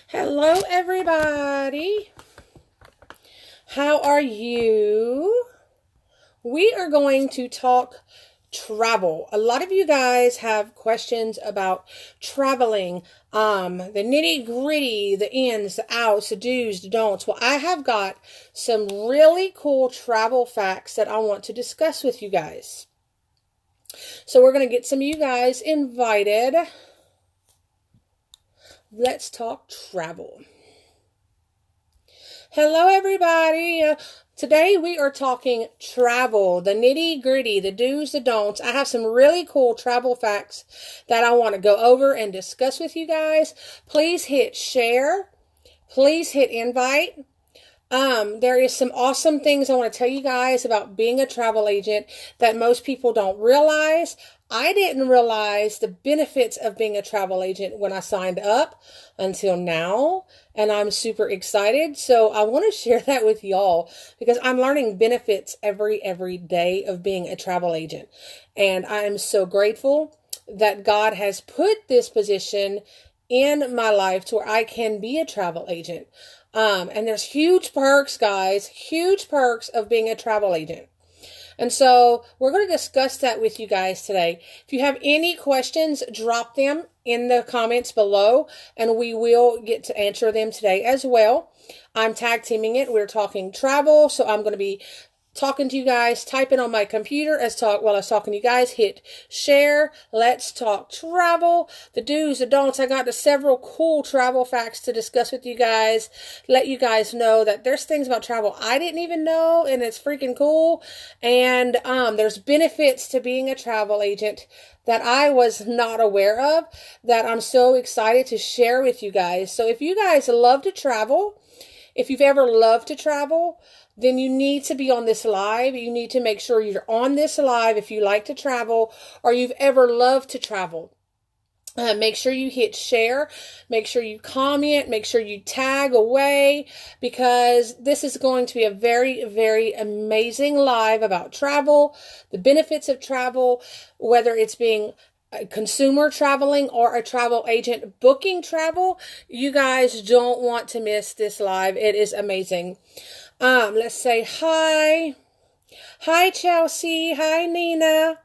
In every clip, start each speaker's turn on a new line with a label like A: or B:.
A: Hello, everybody. How are you? We are going to talk travel. A lot of you guys have questions about traveling, the nitty gritty, the ins, the outs, the do's, the don'ts. Well, I have got some really cool travel facts that I want to discuss with you guys. So we're going to get some of you guys invited. Let's talk travel. Hello, everybody. Today we are talking travel, the nitty gritty, the do's, the don'ts. I have some really cool travel facts that I want to go over and discuss with you guys. Please hit share. Please hit invite. There is some awesome things I want to tell you guys about being a travel agent that most people don't realize. I didn't realize the benefits of being a travel agent when I signed up until now, and I'm super excited. So I want to share that with y'all because I'm learning benefits every day of being a travel agent. And I am so grateful that God has put this position in my life to where I can be a travel agent. And there's huge perks, guys, huge perks of being a travel agent. And so we're going to discuss that with you guys today. If you have any questions, drop them in the comments below, and we will get to answer them today as well. I'm tag teaming it. We're talking travel, so I'm going to be talking to you guys, typing on my computer while I was talking to you guys. Hit share. Let's talk travel. The do's, the don'ts. I got several cool travel facts to discuss with you guys. Let you guys know that there's things about travel I didn't even know, and it's freaking cool. And there's benefits to being a travel agent that I was not aware of that I'm so excited to share with you guys. So if you guys love to travel, if you've ever loved to travel, then you need to be on this live. You need to make sure you're on this live if you like to travel or you've ever loved to travel. Make sure you hit share. Make sure you comment. Make sure you tag away because this is going to be a very amazing live about travel, the benefits of travel, whether it's being a consumer traveling or a travel agent booking travel. You guys don't want to miss this live. It is amazing. Let's say hi. Hi, Chelsea. Hi, Nina.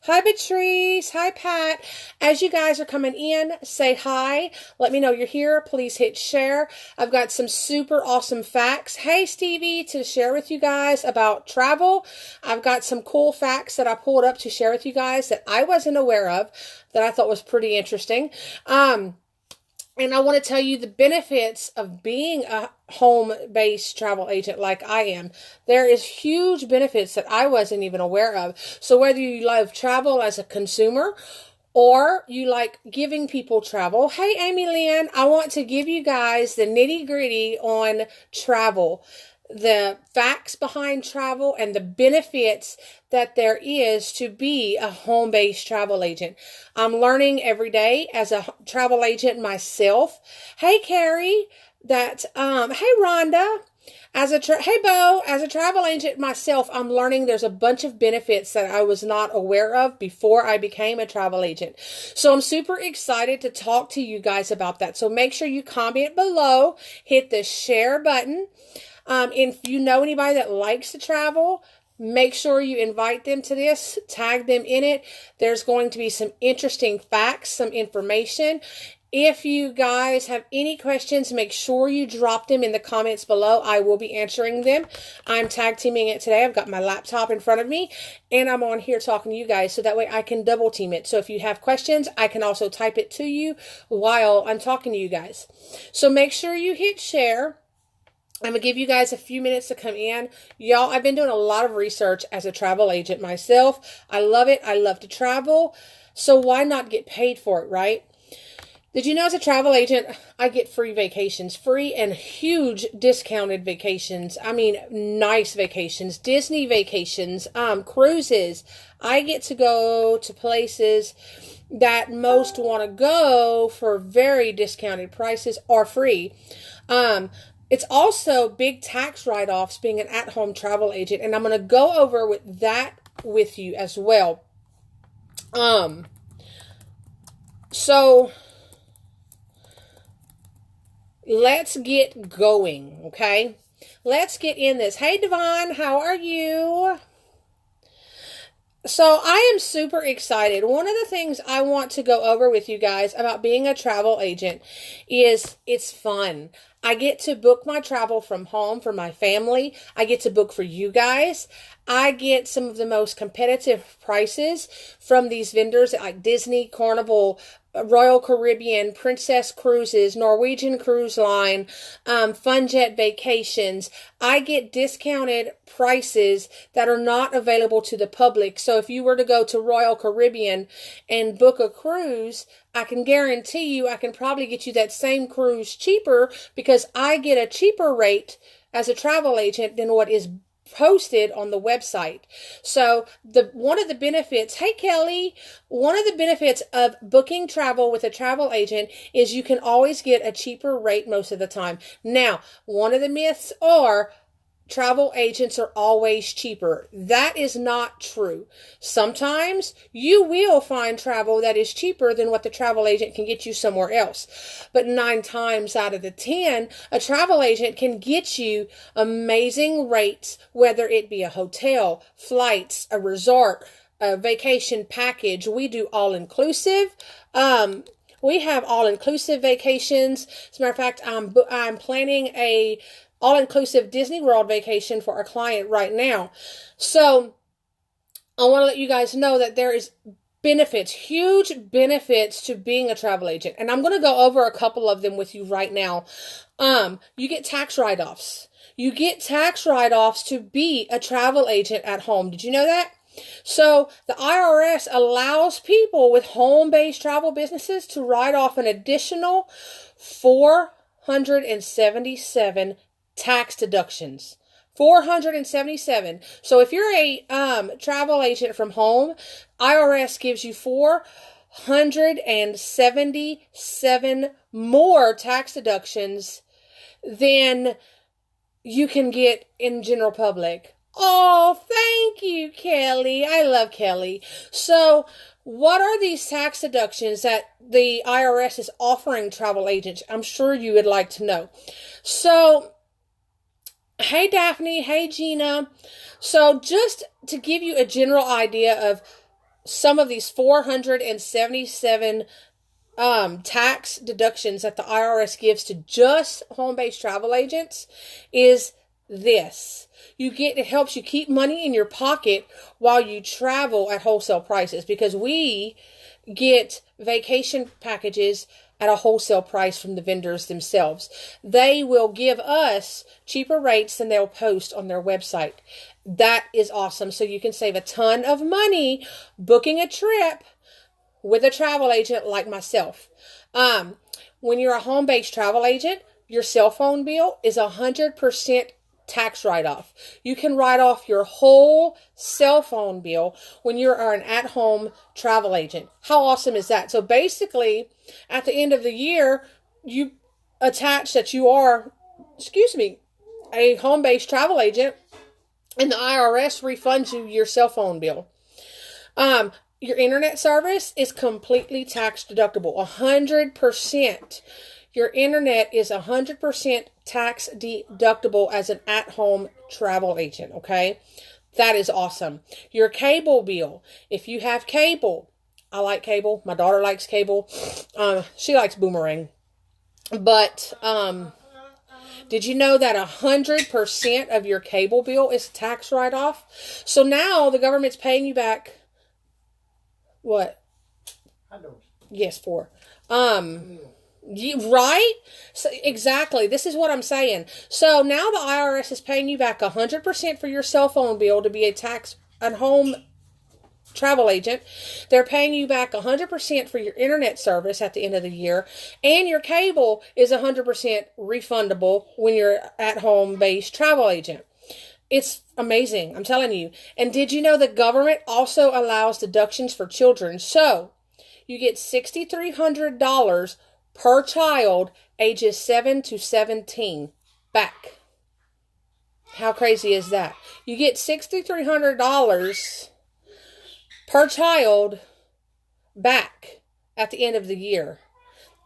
A: Hi, Patrice. Hi, Pat. As you guys are coming in, say hi. Let me know you're here. Please hit share. I've got some super awesome facts. Hey, Stevie, to share with you guys about travel. I've got some cool facts that I pulled up to share with you guys that I wasn't aware of that I thought was pretty interesting. And I want to tell you the benefits of being a home-based travel agent like I am. There is huge benefits that I wasn't even aware of. So whether you love travel as a consumer or you like giving people travel. Hey, Amy Lynn, I want to give you guys the nitty-gritty on travel, the facts behind travel and the benefits that there is to be a home-based travel agent. I'm learning every day as a travel agent myself. Hey, Carrie, hey, Rhonda, hey, Bo, as a travel agent myself, I'm learning there's a bunch of benefits that I was not aware of before I became a travel agent. So I'm super excited to talk to you guys about that. So make sure you comment below, hit the share button. If you know anybody that likes to travel, make sure you invite them to this, tag them in it. There's going to be some interesting facts, some information. If you guys have any questions, make sure you drop them in the comments below. I will be answering them. I'm tag teaming it today. I've got my laptop in front of me and I'm on here talking to you guys so that way I can double team it. So if you have questions, I can also type it to you while I'm talking to you guys. So make sure you hit share. I'm going to give you guys a few minutes to come in. Y'all, I've been doing a lot of research as a travel agent myself. I love it. I love to travel. So why not get paid for it, right? Did you know as a travel agent, I get free vacations, free and huge discounted vacations. I mean, nice vacations, Disney vacations, cruises. I get to go to places that most want to go for very discounted prices or free. It's also big tax write-offs being an at-home travel agent, and I'm going to go over with that with you as well. So let's get going, okay? Let's get in this. Hey, Devon, how are you? So I am super excited. One of the things I want to go over with you guys about being a travel agent is it's fun. I get to book my travel from home for my family. I get to book for you guys. I get some of the most competitive prices from these vendors like Disney, Carnival, Royal Caribbean, Princess Cruises, Norwegian Cruise Line, Funjet Vacations. I get discounted prices that are not available to the public. So if you were to go to Royal Caribbean and book a cruise, I can guarantee you I can probably get you that same cruise cheaper because I get a cheaper rate as a travel agent than what is posted on the website. So one of the benefits, hey Kelly, one of the benefits of booking travel with a travel agent is you can always get a cheaper rate most of the time. Now, one of the myths are travel agents are always cheaper. That is not true. Sometimes you will find travel that is cheaper than what the travel agent can get you somewhere else. But 9 times out of the 10, a travel agent can get you amazing rates, whether it be a hotel, flights, a resort, a vacation package. We do all-inclusive. We have all-inclusive vacations. As a matter of fact, I'm planning a all-inclusive Disney World vacation for a client right now. So I want to let you guys know that there is benefits, huge benefits to being a travel agent. And I'm going to go over a couple of them with you right now. You get tax write-offs. You get tax write-offs to be a travel agent at home. Did you know that? So the IRS allows people with home-based travel businesses to write off an additional 477 tax deductions. 477. So if you're a travel agent from home, IRS gives you 477 more tax deductions than you can get in general public. Oh, thank you, Kelly. I love Kelly. So what are these tax deductions that the IRS is offering travel agents? I'm sure you would like to know. So hey, Daphne. Hey, Gina. So just to give you a general idea of some of these 477 tax deductions that the IRS gives to just home-based travel agents is this. It helps you keep money in your pocket while you travel at wholesale prices because we get vacation packages at a wholesale price from the vendors themselves. They will give us cheaper rates than they'll post on their website. That is awesome. So you can save a ton of money booking a trip with a travel agent like myself. When you're a home-based travel agent, your cell phone bill is 100% tax write-off. You can write off your whole cell phone bill when you are an at-home travel agent. How awesome is that? So basically, at the end of the year, you attach that you are, a home-based travel agent, and the IRS refunds you your cell phone bill. Your internet service is completely tax deductible, 100%. Your internet is 100% tax deductible as an at-home travel agent, okay? That is awesome. Your cable bill, if you have cable, I like cable. My daughter likes cable. She likes Boomerang. But did you know that 100% of your cable bill is tax write-off? So now the government's paying you back, what? Yes, 4. Right? So, exactly. This is what I'm saying. So now the IRS is paying you back 100% for your cell phone bill to be a home travel agent. They're paying you back 100% for your internet service at the end of the year. And your cable is 100% refundable when you're at home based travel agent. It's amazing. I'm telling you. And did you know the government also allows deductions for children? So you get $6,300 per child ages 7 to 17 back. How crazy is that? You get $6,300 per child back at the end of the year.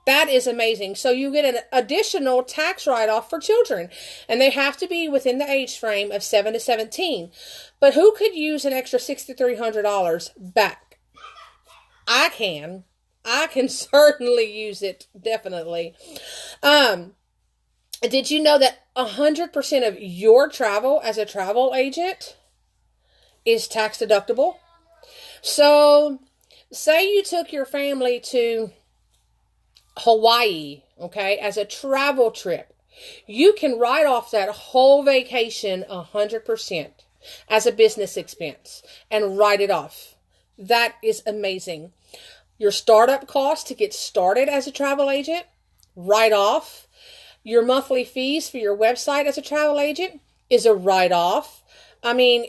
A: That is amazing. So you get an additional tax write-off for children, and they have to be within the age frame of 7 to 17. But who could use an extra $6,300 back? I can. I can certainly use it, definitely. Did you know that 100% of your travel as a travel agent is tax deductible? So, say you took your family to Hawaii, okay, as a travel trip. You can write off that whole vacation 100% as a business expense and write it off. That is amazing. Your startup cost to get started as a travel agent, write off. Your monthly fees for your website as a travel agent is a write-off. I mean,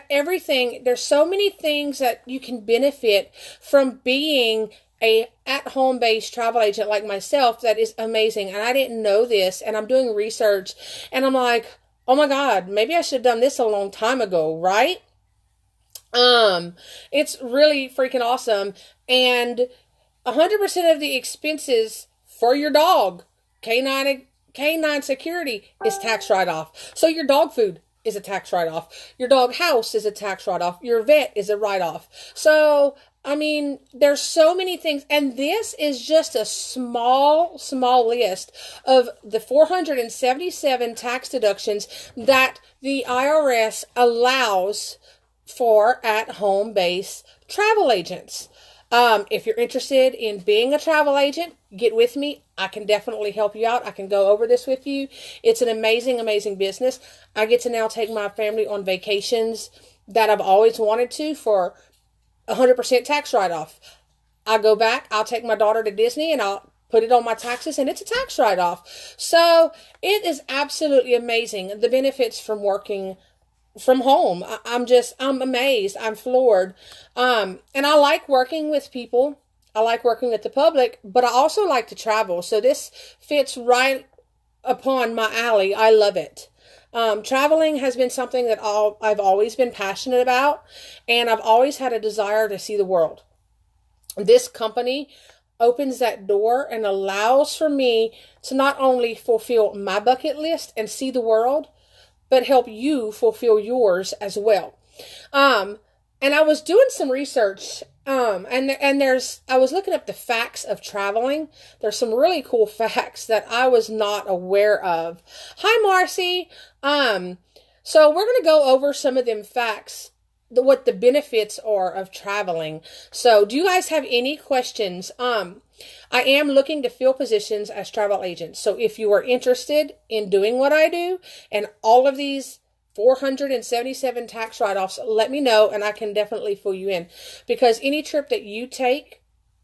A: everything, there's so many things that you can benefit from being a at-home based travel agent like myself. That is amazing. And I didn't know this, and I'm doing research, and I'm like, oh my God, maybe I should have done this a long time ago, right? It's really freaking awesome. And 100% of the expenses for your dog, canine security, is tax write-off. So your dog food is a tax write-off. Your dog house is a tax write-off. Your vet is a write-off. So, I mean, there's so many things. And this is just a small list of the 477 tax deductions that the IRS allows for at-home based travel agents. If you're interested in being a travel agent, get with me. I can definitely help you out. I can go over this with you. It's an amazing, amazing business. I get to now take my family on vacations that I've always wanted to for 100% tax write-off. I go back, I'll take my daughter to Disney and I'll put it on my taxes and it's a tax write-off. So it is absolutely amazing, the benefits from working from home. I'm amazed. I'm floored. And I like working with people. I like working with the public, but I also like to travel. So this fits right upon my alley. I love it. Traveling has been something that I've always been passionate about, and I've always had a desire to see the world. This company opens that door and allows for me to not only fulfill my bucket list and see the world, but help you fulfill yours as well. And I was doing some research, I was looking up the facts of traveling. There's some really cool facts that I was not aware of. Hi, Marcy. So we're going to go over some of them facts, what the benefits are of traveling. So do you guys have any questions? I am looking to fill positions as travel agents. So if you are interested in doing what I do and all of these 477 tax write-offs, let me know and I can definitely fill you in. Because any trip that you take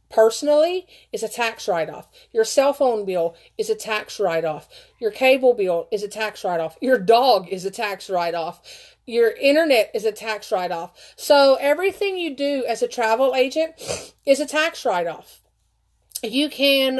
A: personally is a tax write-off. Your cell phone bill is a tax write-off. Your cable bill is a tax write-off. Your dog is a tax write-off. Your internet is a tax write-off. So everything you do as a travel agent is a tax write-off. You can,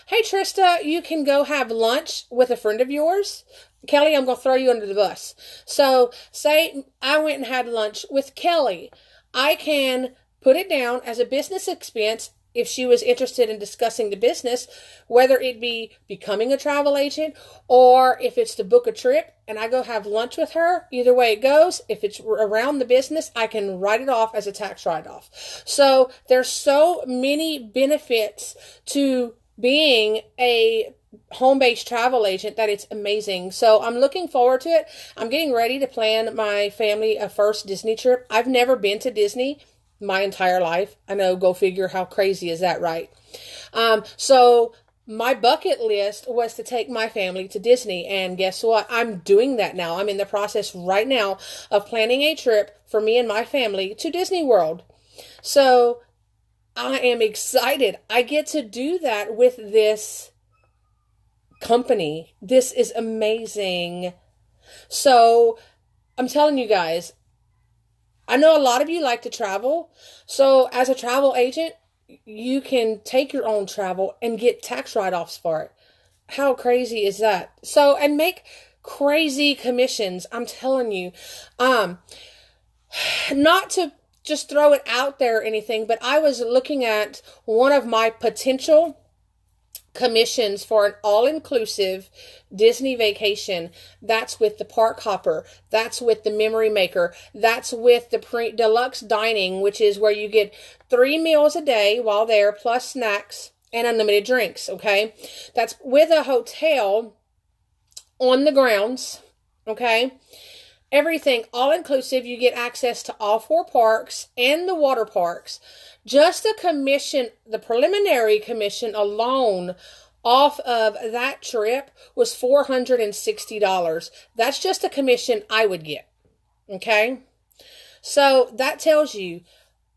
A: hey Trista, you can go have lunch with a friend of yours. Kelly, I'm going to throw you under the bus. So say I went and had lunch with Kelly. I can put it down as a business expense if she was interested in discussing the business, whether it be becoming a travel agent or if it's to book a trip and I go have lunch with her. Either way it goes, if it's around the business, I can write it off as a tax write-off. So there's so many benefits to being a home-based travel agent that it's amazing. So I'm looking forward to it. I'm getting ready to plan my family a first Disney trip. I've never been to Disney my entire life. I know, go figure, how crazy is that, right? So my bucket list was to take my family to Disney, and guess what? I'm doing that now. I'm in the process right now of planning a trip for me and my family to Disney World. So I am excited. I get to do that with this company. This is amazing. So I'm telling you guys, I know a lot of you like to travel. So as a travel agent, you can take your own travel and get tax write-offs for it. How crazy is that? So, and make crazy commissions. I'm telling you, not to just throw it out there or anything, but I was looking at one of my potential commissions for an all-inclusive Disney vacation. That's with the Park Hopper. That's with the Memory Maker. That's with the deluxe dining, which is where you get 3 meals a day while there, plus snacks and unlimited drinks, okay? That's with a hotel on the grounds, okay? Everything all-inclusive. You get access to all 4 parks and the water parks. Just the commission, the preliminary commission alone off of that trip was $460. That's just a commission I would get. Okay? So that tells you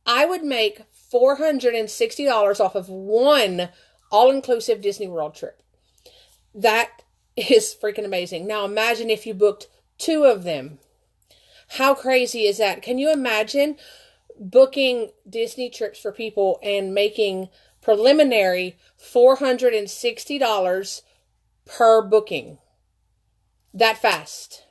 A: I would make $460 off of one all-inclusive Disney World trip. That is freaking amazing. Now imagine if you booked 2 of them. How crazy is that? Can you imagine booking Disney trips for people and making preliminary $460 per booking? That fast.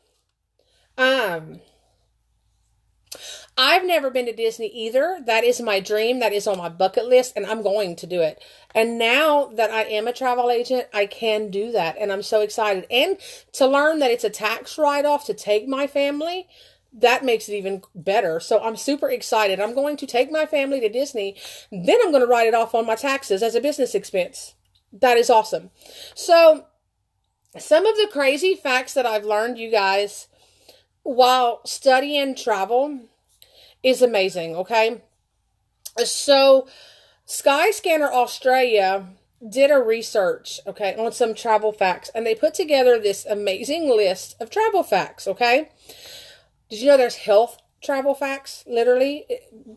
A: I've never been to Disney either. That is my dream. That is on my bucket list, and I'm going to do it. And now that I am a travel agent, I can do that, and I'm so excited. And to learn that it's a tax write-off to take my family, that makes it even better. So I'm super excited. I'm going to take my family to Disney. Then I'm going to write it off on my taxes as a business expense. That is awesome. So some of the crazy facts that I've learned, you guys, while studying travel is amazing, okay? So Skyscanner Australia did a research, okay, on some travel facts, and they put together this amazing list of travel facts, okay? Did you know there's health travel facts? Literally,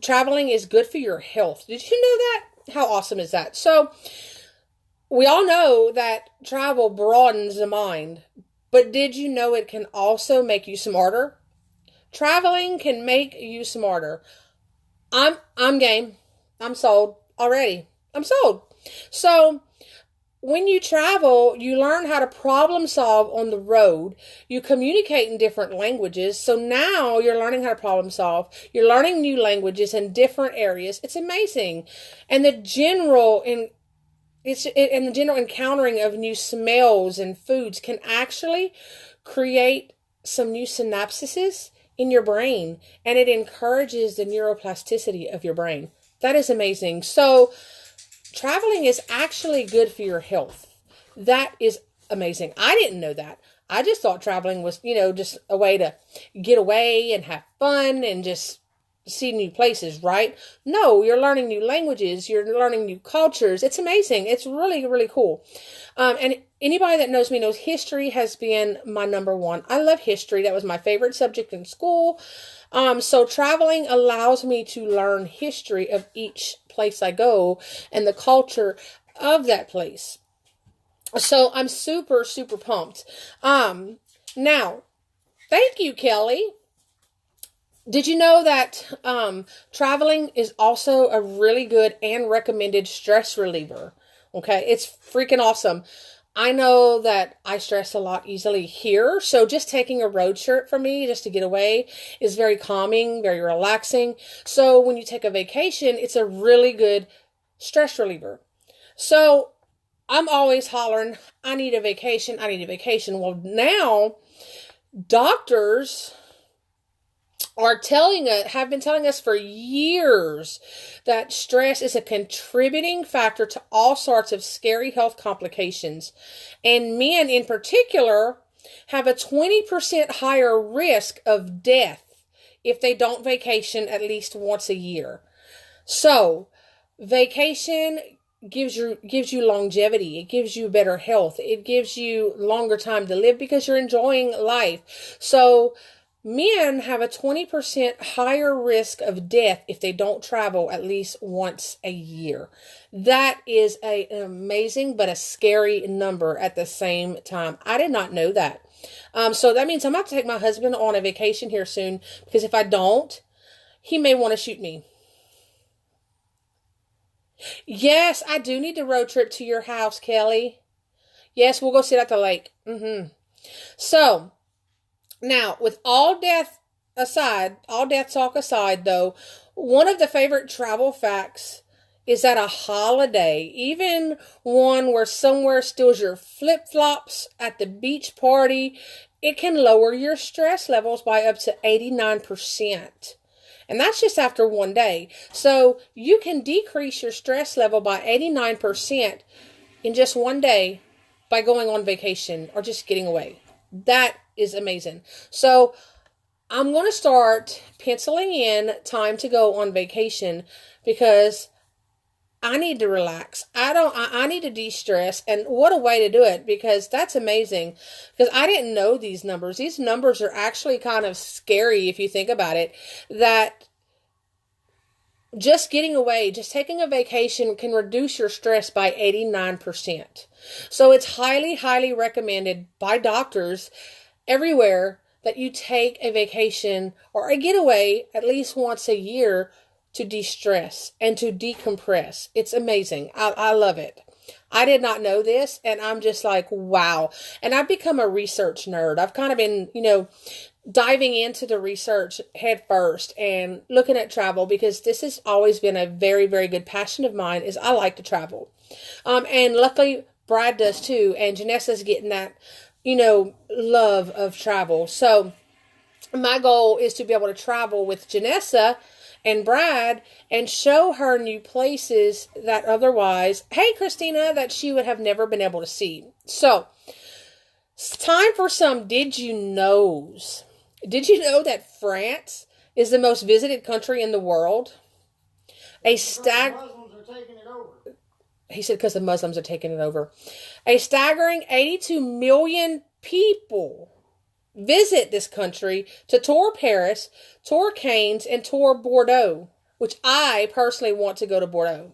A: traveling is good for your health. Did you know that? How awesome is that? So, we all know that travel broadens the mind, but did you know it can also make you smarter? Traveling can make you smarter. I'm game. I'm sold already. I'm sold. So, when you travel, you learn how to problem solve on the road. You communicate in different languages. So now you're learning how to problem solve. You're learning new languages in different areas. It's amazing. And the general encountering of new smells and foods can actually create some new synapses in your brain, and it encourages the neuroplasticity of your brain. That is amazing. So traveling is actually good for your health. That is amazing. I didn't know that. I just thought traveling was, just a way to get away and have fun and just see new places, right? No, you're learning new languages. You're learning new cultures. It's amazing. It's really, really cool. And anybody that knows me knows history has been my number one. I love history. That was my favorite subject in school. So traveling allows me to learn history of each place I go and the culture of that place. So I'm super, super pumped. Now, thank you, Kelly. Did you know that traveling is also a really good and recommended stress reliever? Okay, it's freaking awesome. I know that I stress a lot easily here, so just taking a road trip for me, just to get away, is very calming, very relaxing. So when you take a vacation, it's a really good stress reliever. So I'm always hollering, I need a vacation, I need a vacation. Well, now doctors have been telling us for years that stress is a contributing factor to all sorts of scary health complications. And men in particular have a 20% higher risk of death if they don't vacation at least once a year. So, vacation gives you longevity. It gives you better health. It gives you longer time to live because you're enjoying life. So, men have a 20% higher risk of death if they don't travel at least once a year. That is an amazing but a scary number at the same time. I did not know that. So that means I'm about to take my husband on a vacation here soon, because if I don't, he may want to shoot me. Yes, I do need to road trip to your house, Kelly. Yes, we'll go sit at the lake. So, now, with all death talk aside, though, one of the favorite travel facts is at a holiday, even one where somewhere steals your flip-flops at the beach party, it can lower your stress levels by up to 89%. And that's just after one day. So you can decrease your stress level by 89% in just one day by going on vacation or just getting away. That is amazing. So I'm going to start penciling in time to go on vacation because I need to relax. I need to de-stress, and what a way to do it, because that's amazing. Because I didn't know these numbers. These numbers are actually kind of scary if you think about it, that just getting away, just taking a vacation can reduce your stress by 89%. So it's highly, highly recommended by doctors everywhere that you take a vacation or a getaway at least once a year to de-stress and to decompress. It's amazing. I love it. I did not know this, and I'm just like, wow. And I've become a research nerd. I've kind of been, diving into the research head first and looking at travel, because this has always been a very, very good passion of mine, is I like to travel. And luckily Brad does too, and Janessa's getting that, love of travel. So my goal is to be able to travel with Janessa and Brad and show her new places that otherwise, hey Christina, that she would have never been able to see. So it's time for some did you knows. Did you know that France is the most visited country in the world? He said because the Muslims are taking it over. A staggering 82 million people visit this country to tour Paris, tour Cannes, and tour Bordeaux, which I personally want to go to Bordeaux.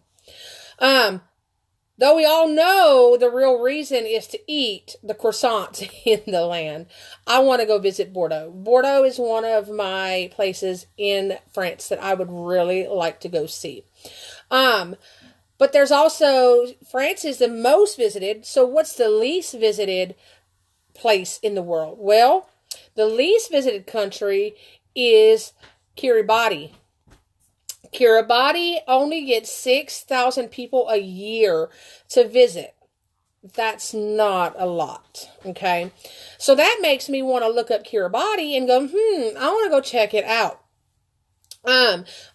A: Though we all know the real reason is to eat the croissants in the land, I want to go visit Bordeaux. Bordeaux is one of my places in France that I would really like to go see. But there's also, France is the most visited, so what's the least visited place in the world? Well, the least visited country is Kiribati. Kiribati only gets 6,000 people a year to visit. That's not a lot, okay? So that makes me want to look up Kiribati and go, I want to go check it out.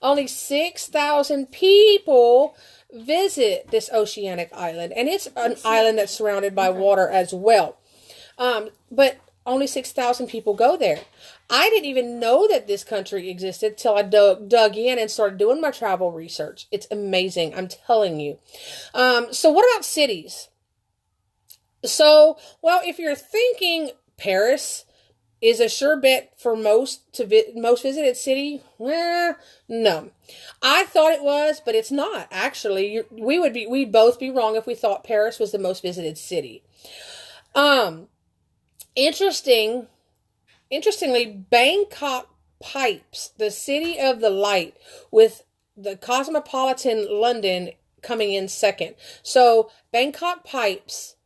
A: Only 6,000 people visit this oceanic island, and it's an island that's surrounded by water as well. But only 6,000 people go there. I didn't even know that this country existed till I dug in and started doing my travel research. It's amazing, I'm telling you. So what about cities? So, well, if you're thinking Paris is a sure bet for most visited city, no. I thought it was, but it's not. Actually, we'd both be wrong if we thought Paris was the most visited city. Interestingly, Bangkok pipes the city of the light, with the cosmopolitan London coming in second. So Bangkok pipes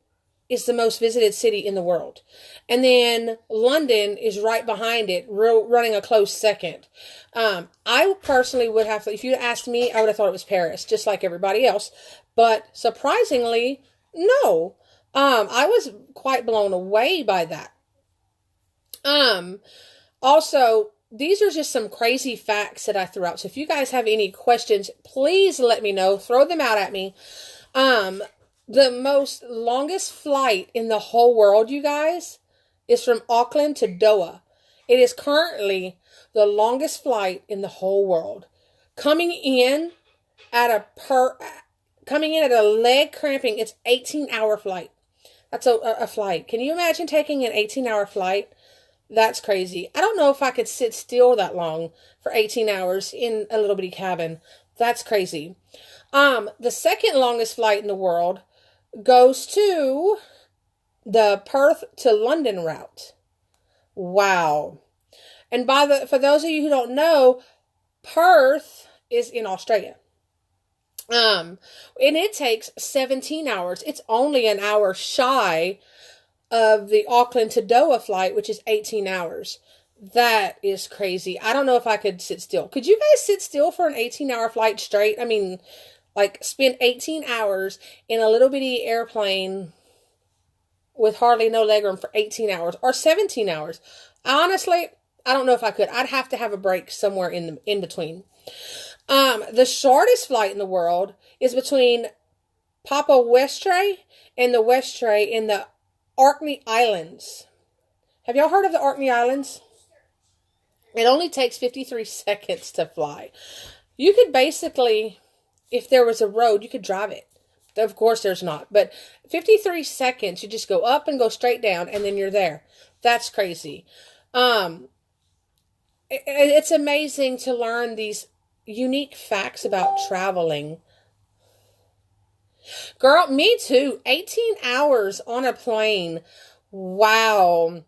A: is the most visited city in the world. And then London is right behind it, running a close second. I personally would have, if you asked me, I would have thought it was Paris, just like everybody else. But surprisingly, no. I was quite blown away by that. Also, these are just some crazy facts that I threw out. So if you guys have any questions, please let me know. Throw them out at me. The most longest flight in the whole world, you guys, is from Auckland to Doha. It is currently the longest flight in the whole world. Coming in at a leg cramping, it's 18-hour flight. That's a flight. Can you imagine taking an 18-hour flight? That's crazy. I don't know if I could sit still that long for 18 hours in a little bitty cabin. That's crazy. The second longest flight in the world goes to the Perth to London route. Wow. And for those of you who don't know, Perth is in Australia. And it takes 17 hours. It's only an hour shy of the Auckland to Doha flight, which is 18 hours. That is crazy. I don't know if I could sit still. Could you guys sit still for an 18-hour flight straight? I mean, Like, spend 18 hours in a little bitty airplane with hardly no legroom for 18 hours or 17 hours. Honestly, I don't know if I could. I'd have to have a break somewhere in between. The shortest flight in the world is between Papa Westray and the Westray in the Orkney Islands. Have y'all heard of the Orkney Islands? It only takes 53 seconds to fly. You could basically, if there was a road, you could drive it. Of course there's not. But 53 seconds, you just go up and go straight down, and then you're there. That's crazy. It's amazing to learn these unique facts about traveling. Girl, me too. 18 hours on a plane. Wow.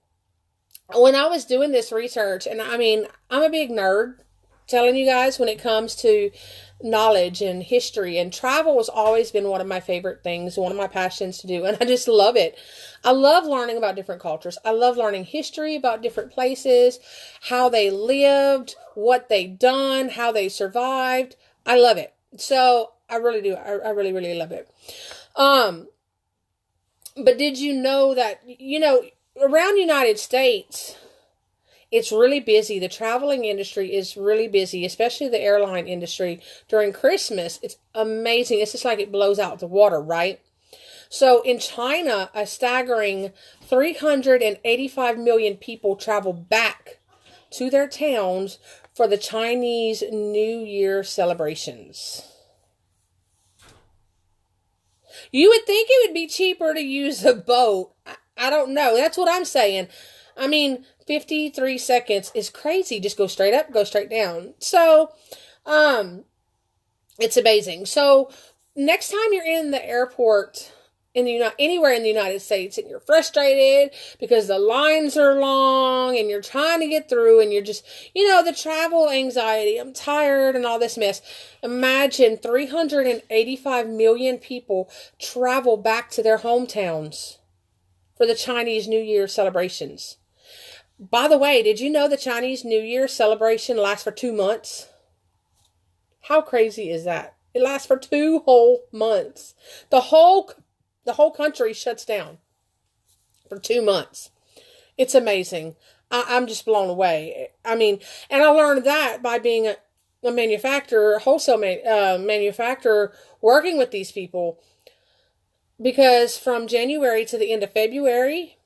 A: When I was doing this research, and I mean, I'm a big nerd, telling you guys, when it comes to knowledge and history, and travel has always been one of my favorite things, one of my passions to do, and I just love it. I love learning about different cultures. I love learning history about different places, how they lived, what they done, how they survived. I love it. So I really do. I really, really love it. But did you know that, around the United States, it's really busy. The traveling industry is really busy, especially the airline industry. During Christmas, it's amazing. It's just like it blows out the water, right? So in China, a staggering 385 million people travel back to their towns for the Chinese New Year celebrations. You would think it would be cheaper to use a boat. I don't know. That's what I'm saying. I mean, 53 seconds is crazy. Just go straight up, go straight down. So, it's amazing. So, next time you're in the airport, anywhere in the United States, and you're frustrated because the lines are long and you're trying to get through and you're just, the travel anxiety, I'm tired and all this mess. Imagine 385 million people travel back to their hometowns for the Chinese New Year celebrations. By the way, did you know the Chinese New Year celebration lasts for 2 months? How crazy is that? It lasts for 2 whole months. The whole country shuts down for 2 months. It's amazing. I'm just blown away. I mean, and I learned that by being a manufacturer, wholesale manufacturer, working with these people. Because from January to the end of February,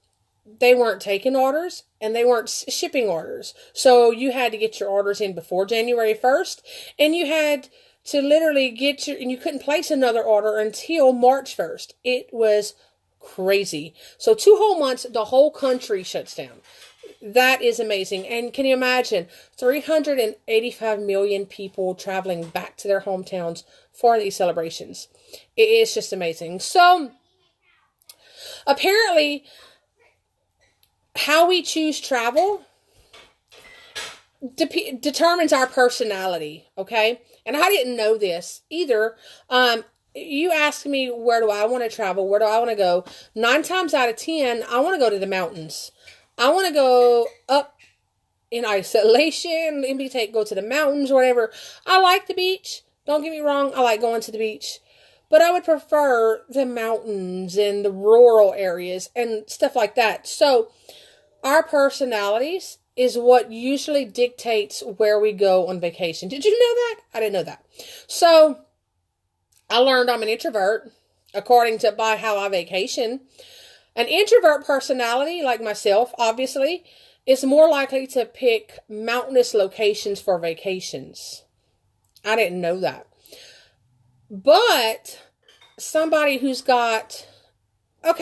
A: they weren't taking orders and they weren't shipping orders. So you had to get your orders in before January 1st. And you had to literally and you couldn't place another order until March 1st. It was crazy. So 2 whole months, the whole country shuts down. That is amazing. And can you imagine 385 million people traveling back to their hometowns for these celebrations? It is just amazing. So apparently, how we choose travel determines our personality, okay? And I didn't know this either. You ask me, where do I want to travel? Where do I want to go? 9 times out of 10, I want to go to the mountains. I want to go up in isolation, maybe go to the mountains or whatever. I like the beach. Don't get me wrong. I like going to the beach. But I would prefer the mountains and the rural areas and stuff like that. So our personalities is what usually dictates where we go on vacation. Did you know that? I didn't know that. So I learned I'm an introvert, according to by how I vacation. An introvert personality, like myself, obviously, is more likely to pick mountainous locations for vacations. I didn't know that. But somebody who's got an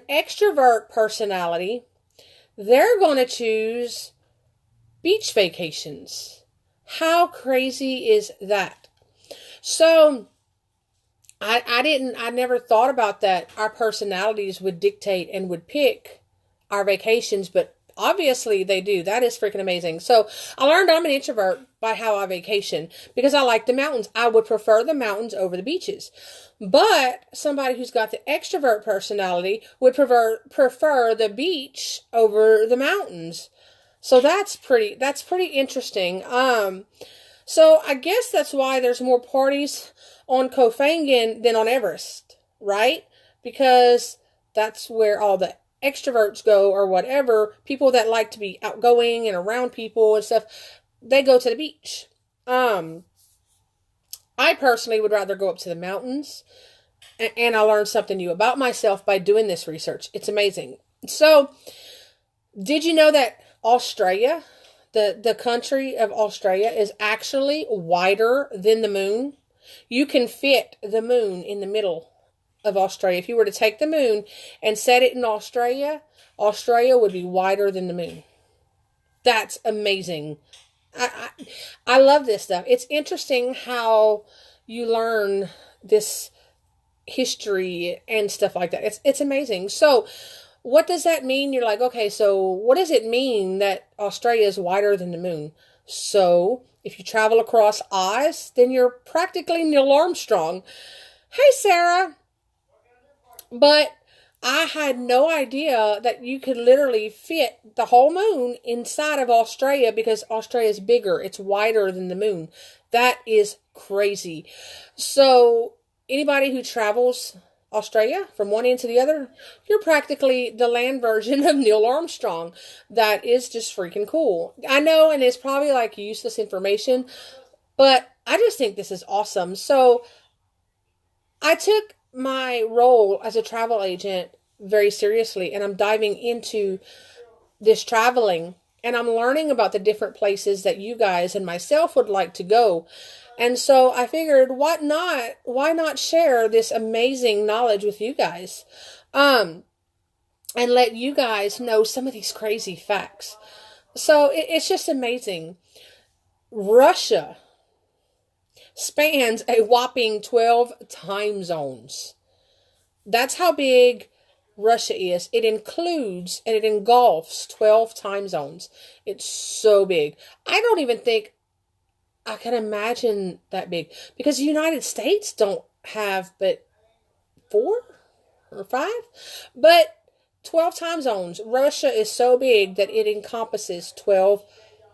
A: extrovert personality, they're going to choose beach vacations. How crazy is that? So I never thought about that. Our personalities would dictate and would pick our vacations, but obviously they do. That is freaking amazing. So I learned I'm an introvert by how I vacation because I like the mountains. I would prefer the mountains over the beaches. But somebody who's got the extrovert personality would prefer the beach over the mountains. So that's pretty interesting. So I guess that's why there's more parties on Kofangan than on Everest, right? Because that's where all the extroverts go or whatever. People that like to be outgoing and around people and stuff, they go to the beach. I personally would rather go up to the mountains, and I learned something new about myself by doing this research. It's amazing. So, did you know that Australia, the country of Australia, is actually wider than the moon? You can fit the moon in the middle of Australia. If you were to take the moon and set it in Australia, Australia would be wider than the moon. That's amazing. I love this stuff. It's interesting how you learn this history and stuff like that. It's amazing. So, what does that mean? You're like, okay, so what does it mean that Australia is wider than the moon? So, if you travel across Oz, then you're practically Neil Armstrong. Hey, Sarah. But I had no idea that you could literally fit the whole moon inside of Australia because Australia is bigger. It's wider than the moon. That is crazy. So, anybody who travels Australia from one end to the other, you're practically the land version of Neil Armstrong. That is just freaking cool. I know, and it's probably like useless information, but I just think this is awesome. So, I took my role as a travel agent very seriously, and I'm diving into this traveling, and I'm learning about the different places that you guys and myself would like to go. And so I figured, why not share this amazing knowledge with you guys, and let you guys know some of these crazy facts. So it's just amazing. Russia spans a whopping 12 time zones. That's how big Russia is. It includes and it engulfs 12 time zones. It's so big. I don't even think I can imagine that big, because the United States don't have but 4 or 5, but 12 time zones. Russia is so big that it encompasses 12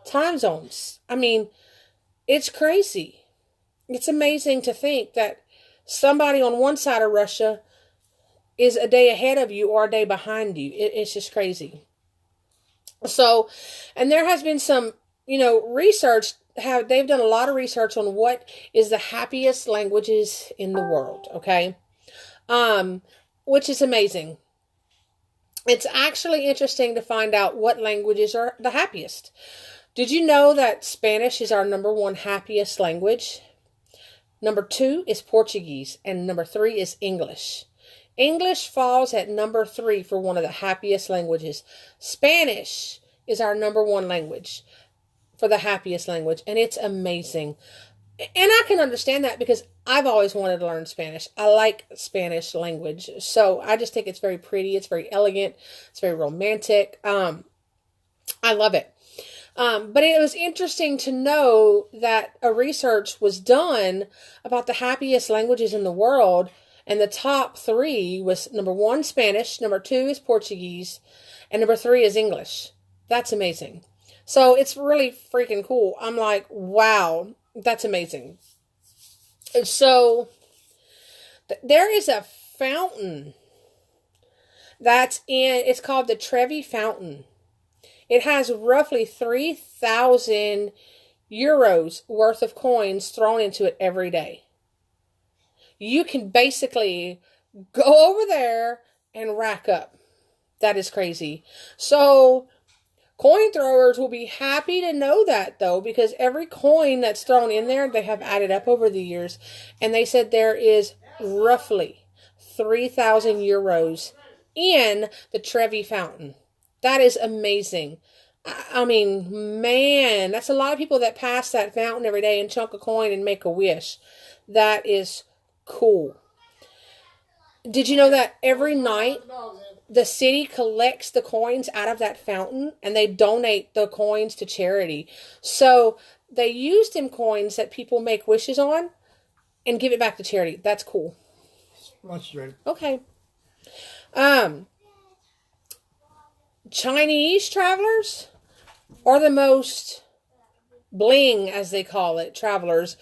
A: time zones. I mean, it's crazy. It's amazing to think that somebody on one side of Russia is a day ahead of you or a day behind you. It's just crazy. So, and there has been some, research. They've done a lot of research on what is the happiest languages in the world. Okay, which is amazing. It's actually interesting to find out what languages are the happiest. Did you know that Spanish is our number one happiest language? Number 2 is Portuguese, and number 3 is English. English falls at number 3 for one of the happiest languages. Spanish is our number 1 language for the happiest language, and it's amazing. And I can understand that because I've always wanted to learn Spanish. I like Spanish language, so I just think it's very pretty, it's very elegant, it's very romantic. I love it. But it was interesting to know that a research was done about the happiest languages in the world, and the top 3 was number 1, Spanish, number 2 is Portuguese, and number 3 is English. That's amazing. So it's really freaking cool. I'm like, wow, that's amazing. So there is a fountain it's called the Trevi Fountain. It has roughly 3,000 euros worth of coins thrown into it every day. You can basically go over there and rack up. That is crazy. So, coin throwers will be happy to know that, though, because every coin that's thrown in there, they have added up over the years. And they said there is roughly 3,000 euros in the Trevi Fountain. That is amazing. I mean, man, that's a lot of people that pass that fountain every day and chunk a coin and make a wish. That is cool. Did you know that every night the city collects the coins out of that fountain and they donate the coins to charity? So they use them coins that people make wishes on and give it back to charity. That's cool.
B: Lunch is ready.
A: Okay. Chinese travelers are the most bling, as they call it, travelers,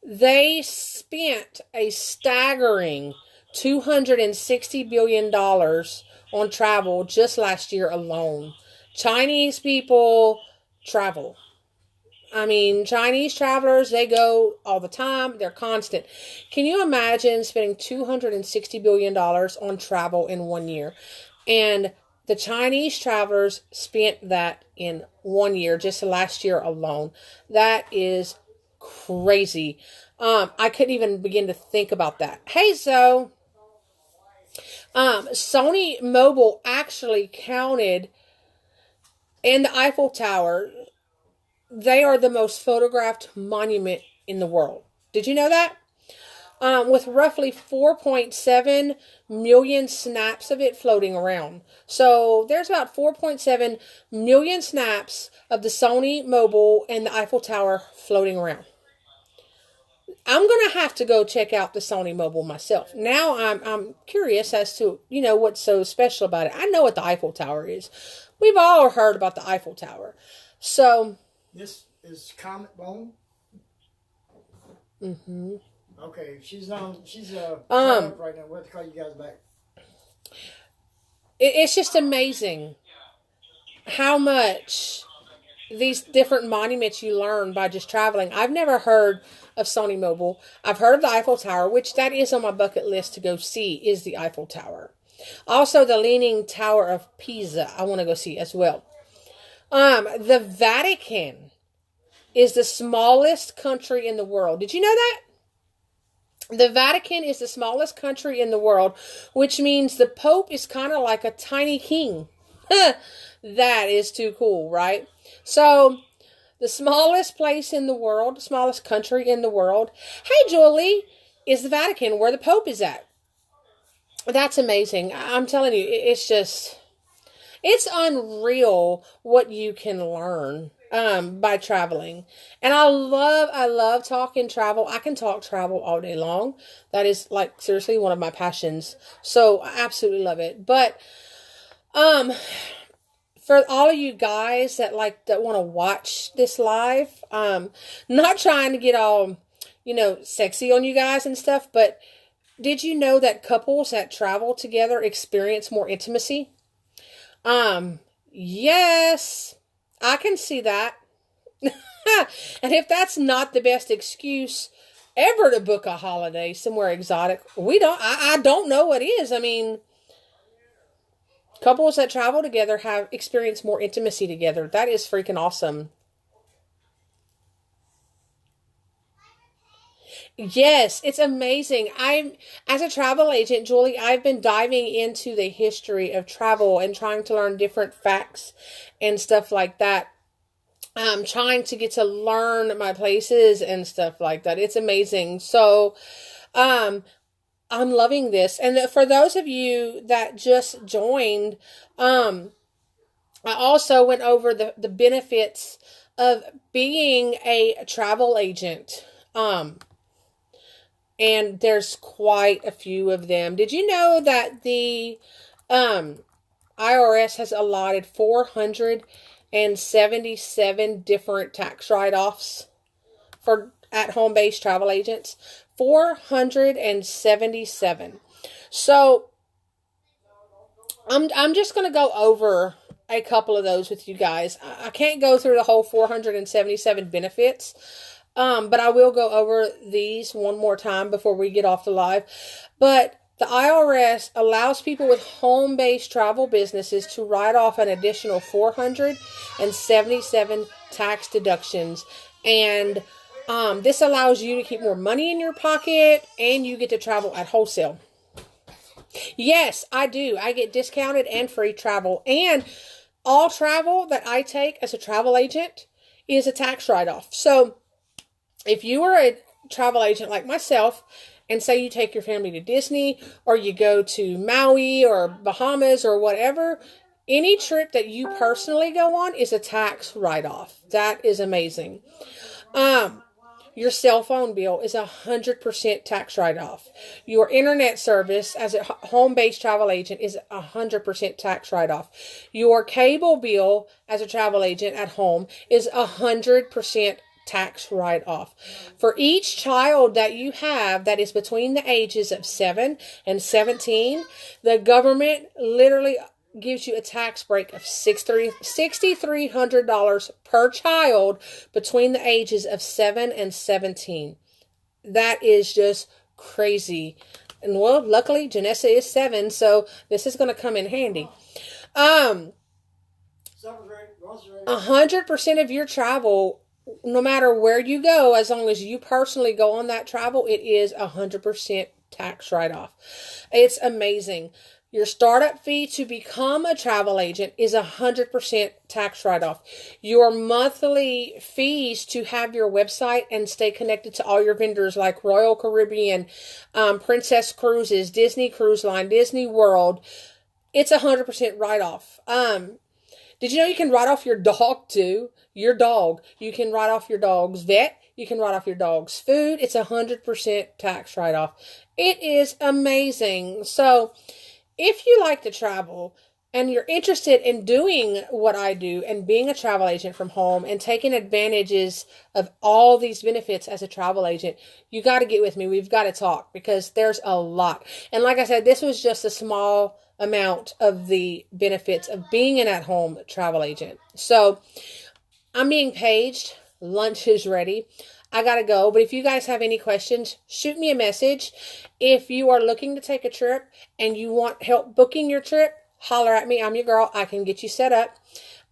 A: they spent a staggering $260 billion on travel just last year alone. Chinese people travel. I mean, Chinese travelers, they go all the time. They're constant. Can you imagine spending $260 billion on travel in 1 year? And the Chinese travelers spent that in 1 year, just last year alone. That is crazy. I couldn't even begin to think about that. Hey, so Sony Mobile actually counted in the Eiffel Tower. They are the most photographed monument in the world. Did you know that? With roughly 4.7 million snaps of it floating around. So there's about 4.7 million snaps of the Sony Mobile and the Eiffel Tower floating around. I'm going to have to go check out the Sony Mobile myself. Now I'm curious as to, what's so special about it. I know what the Eiffel Tower is. We've all heard about the Eiffel Tower. So...
B: This is Comet Bone.
A: Mm-hmm.
B: Okay, she's right now. We'll have to call you guys back.
A: It's just amazing how much these different monuments you learn by just traveling. I've never heard of Sony Mobile. I've heard of the Eiffel Tower, which that is on my bucket list to go see, is the Eiffel Tower. Also, the Leaning Tower of Pisa, I want to go see as well. The Vatican is the smallest country in the world. Did you know that? The Vatican is the smallest country in the world, which means the Pope is kind of like a tiny king. That is too cool, right? So, the smallest place in the world, the smallest country in the world. Hey, Julie, is the Vatican where the Pope is at. That's amazing. I'm telling you, it's unreal what you can learn by traveling. And I love talking travel. I can talk travel all day long. That is like seriously one of my passions. So I absolutely love it. But for all of you guys that want to watch this live, not trying to get all, sexy on you guys and stuff, but did you know that couples that travel together experience more intimacy? Yes, I can see that. And if that's not the best excuse ever to book a holiday somewhere exotic, I don't know what is. I mean, couples that travel together have experienced more intimacy together. That is freaking awesome. Yes, it's amazing. As a travel agent, Julie, I've been diving into the history of travel and trying to learn different facts and stuff like that. I'm trying to get to learn my places and stuff like that. It's amazing. So, I'm loving this. And for those of you that just joined, I also went over the benefits of being a travel agent. And there's quite a few of them. Did you know that the IRS has allotted 477 different tax write-offs for at-home based travel agents? 477. So I'm just going to go over a couple of those with you guys. I can't go through the whole 477 benefits. But I will go over these one more time before we get off the live. But the IRS allows people with home-based travel businesses to write off an additional 477 tax deductions. And this allows you to keep more money in your pocket, and you get to travel at wholesale. Yes, I do. I get discounted and free travel. And all travel that I take as a travel agent is a tax write-off. So if you are a travel agent like myself, and say you take your family to Disney, or you go to Maui or Bahamas or whatever, any trip that you personally go on is a tax write-off. That is amazing. Your cell phone bill is 100% tax write-off. Your internet service as a home-based travel agent is 100% tax write-off. Your cable bill as a travel agent at home is 100% tax write-off. For each child that you have that is between the ages of 7 and 17, the government literally gives you a tax break of $6,300 per child between the ages of 7 and 17. That is just crazy. And well, luckily Janessa is 7, so this is going to come in handy. 100% of your travel, no matter where you go, as long as you personally go on that travel, it is 100% tax write-off. It's amazing. Your startup fee to become a travel agent is 100% tax write-off. Your monthly fees to have your website and stay connected to all your vendors like Royal Caribbean, Princess Cruises, Disney Cruise Line, Disney World, it's 100% write-off. Did you know you can write off your dog too? Your dog. You can write off your dog's vet. You can write off your dog's food. It's 100% tax write-off. It is amazing. So if you like to travel and you're interested in doing what I do and being a travel agent from home and taking advantages of all these benefits as a travel agent, you got to get with me. We've got to talk because there's a lot. And like I said, this was just a small amount of the benefits of being an at-home travel agent. So I'm being paged. Lunch is ready. I gotta go. But if you guys have any questions, shoot me a message. If you are looking to take a trip and you want help booking your trip, holler at me. I'm your girl. I can get you set up.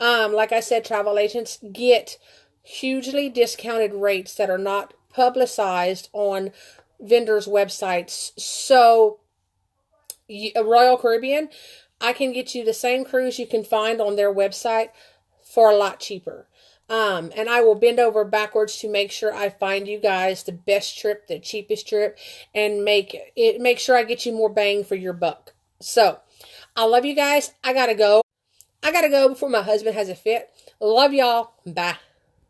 A: Like I said, travel agents get hugely discounted rates that are not publicized on vendors' websites. So Royal Caribbean, I can get you the same cruise you can find on their website for a lot cheaper. And I will bend over backwards to make sure I find you guys the best trip, the cheapest trip, and make sure I get you more bang for your buck. So, I love you guys. I gotta go. I gotta go before my husband has a fit. Love y'all. Bye.